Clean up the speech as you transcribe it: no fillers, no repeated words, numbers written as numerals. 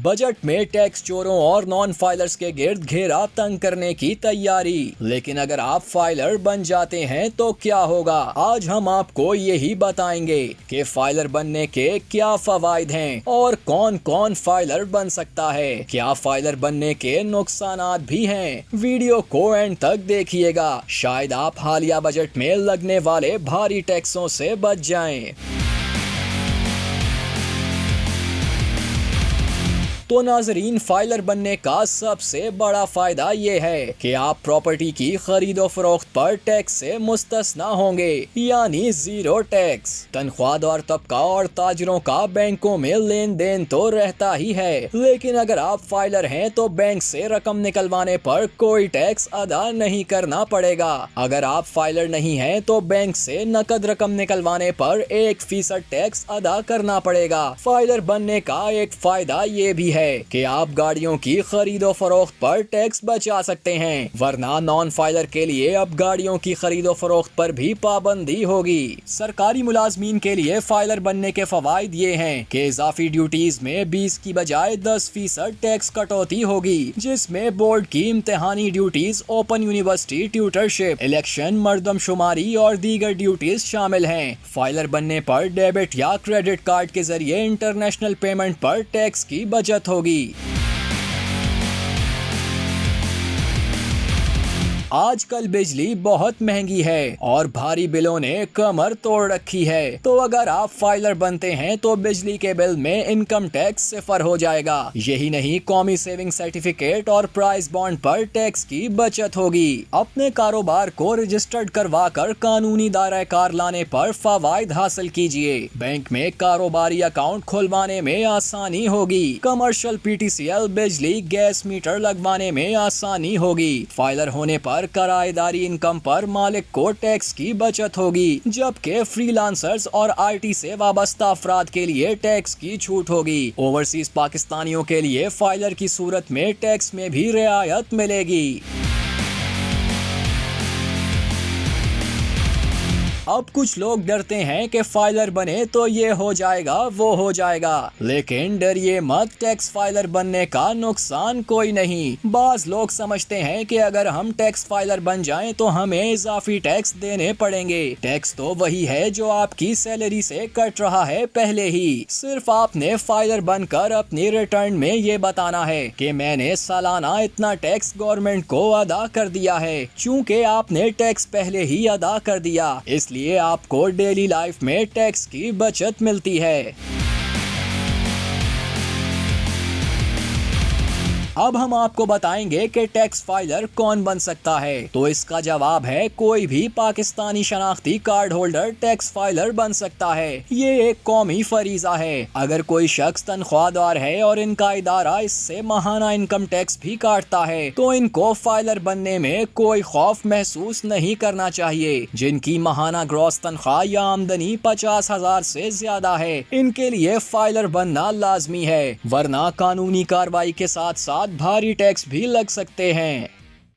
Budget में tax चोरों और नॉन फाइलर्स के गिर्द घेरा तंग करने की तैयारी। लेकिन अगर आप फाइलर बन जाते हैं तो क्या होगा? आज हम आपको यही बताएंगे कि फाइलर बनने के क्या फवायद हैं और कौन कौन फाइलर बन सकता है। क्या फाइलर बनने के नुकसानात भी हैं? वीडियो को एंड तक देखिएगा, शायद आप हालिया बजट में लगने वाले भारी टैक्सों से बच जाएं। तो नाजरीन, फाइलर बनने का सबसे बड़ा फायदा ये है कि आप प्रॉपर्टी की खरीदो फरोख्त पर टैक्स से मुस्तस्ना होंगे, यानी जीरो टैक्स। तनख्वाहदार तबका और ताजरों का बैंकों में लेन देन तो रहता ही है, लेकिन अगर आप फाइलर हैं तो बैंक से रकम निकलवाने पर कोई टैक्स अदा नहीं करना पड़ेगा। अगर आप फाइलर नहीं हैं तो बैंक से नकद रकम निकलवाने पर 1% टैक्स अदा करना पड़ेगा। फाइलर बनने का एक फायदा ये भी है कि आप गाड़ियों की खरीदो फरोख्त पर टैक्स बचा सकते हैं, वरना नॉन फाइलर के लिए अब गाड़ियों की खरीदो फरोख्त पर भी पाबंदी होगी। सरकारी मुलाजमीन के लिए फाइलर बनने के फवायद ये हैं कि इजाफी ड्यूटीज में 20 की बजाय 10% टैक्स कटौती होगी, जिसमें बोर्ड की इम्तिहानी duties, open university tutorship, election, मर्दमशुमारी और दीगर ड्यूटीज शामिल हैं। फाइलर बनने पर डेबिट या क्रेडिट कार्ड के जरिए इंटरनेशनल पेमेंट पर टैक्स की बचत होगी। आजकल बिजली बहुत महंगी है और भारी बिलों ने कमर तोड़ रखी है, तो अगर आप फाइलर बनते हैं तो बिजली के बिल में इनकम टैक्स 0 हो जाएगा। यही नहीं, कौमी सेविंग सर्टिफिकेट और प्राइस बॉन्ड पर टैक्स की बचत होगी। अपने कारोबार को रजिस्टर्ड करवा कर कानूनी दायरा कार लाने पर फवायद हासिल कीजिए। बैंक में कारोबारी अकाउंट खुलवाने में आसानी होगी। कमर्शियल PTCL, बिजली, गैस मीटर लगवाने में आसानी होगी। फाइलर होने पर किराएदारी इनकम पर मालिक को टैक्स की बचत होगी, जबकि फ्रीलांसर्स और IT से वाबस्ता अफराद के लिए टैक्स की छूट होगी। ओवरसीज पाकिस्तानियों के लिए फाइलर की सूरत में टैक्स में भी रियायत मिलेगी। अब कुछ लोग डरते हैं कि फाइलर बने तो ये हो जाएगा वो हो जाएगा, लेकिन डरिए मत, टैक्स फाइलर बनने का नुकसान कोई नहीं। बाज लोग समझते हैं कि अगर हम टैक्स फाइलर बन जाएं तो हमें इजाफी टैक्स देने पड़ेंगे। टैक्स तो वही है जो आपकी सैलरी से कट रहा है पहले ही। सिर्फ आपने फाइलर बनकर अपनी रिटर्न में ये बताना है कि मैंने सालाना इतना टैक्स गवर्नमेंट को अदा कर दिया है। चूँकि आपने टैक्स पहले ही अदा कर दिया, इसलिए आपको डेली लाइफ में टैक्स की बचत मिलती है। अब हम आपको बताएंगे कि टैक्स फाइलर कौन बन सकता है। तो इसका जवाब है, कोई भी पाकिस्तानी शनाख्ती कार्ड होल्डर टैक्स फाइलर बन सकता है। ये एक कौमी फरीजा है। अगर कोई शख्स तनख्वाहदार है और इनका इदारा इससे माहाना इनकम टैक्स भी काटता है तो इनको फाइलर बनने में कोई खौफ महसूस नहीं करना चाहिए। जिनकी माहाना ग्रॉस तनख्वाह या आमदनी 50,000 से ज्यादा है, इनके लिए फाइलर बनना लाजमी है, वरना कानूनी कार्रवाई के साथ साथ भारी टैक्स भी लग सकते हैं।